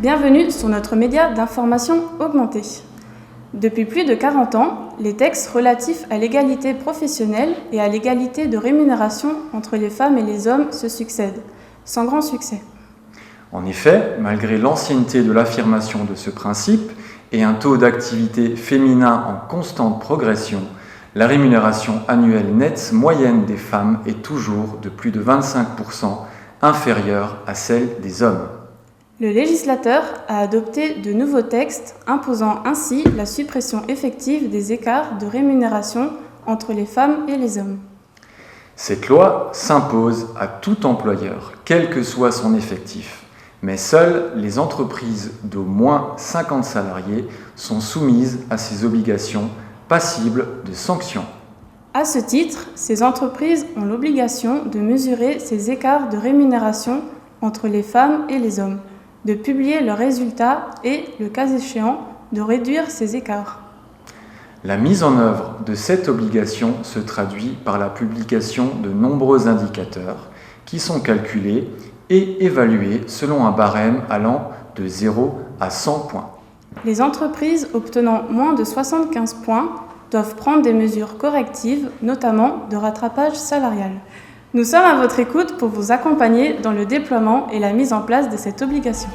Bienvenue sur notre média d'information augmentée. Depuis plus de 40 ans, les textes relatifs à l'égalité professionnelle et à l'égalité de rémunération entre les femmes et les hommes se succèdent, sans grand succès. En effet, malgré l'ancienneté de l'affirmation de ce principe et un taux d'activité féminin en constante progression, la rémunération annuelle nette moyenne des femmes est toujours de plus de 25% inférieure à celle des hommes. Le législateur a adopté de nouveaux textes imposant ainsi la suppression effective des écarts de rémunération entre les femmes et les hommes. Cette loi s'impose à tout employeur, quel que soit son effectif, mais seules les entreprises d'au moins 50 salariés sont soumises à ces obligations passibles de sanctions. À ce titre, ces entreprises ont l'obligation de mesurer ces écarts de rémunération entre les femmes et les hommes, de publier leurs résultats et, le cas échéant, de réduire ces écarts. La mise en œuvre de cette obligation se traduit par la publication de nombreux indicateurs qui sont calculés et évalués selon un barème allant de 0 à 100 points. Les entreprises obtenant moins de 75 points doivent prendre des mesures correctives, notamment de rattrapage salarial. Nous sommes à votre écoute pour vous accompagner dans le déploiement et la mise en place de cette obligation.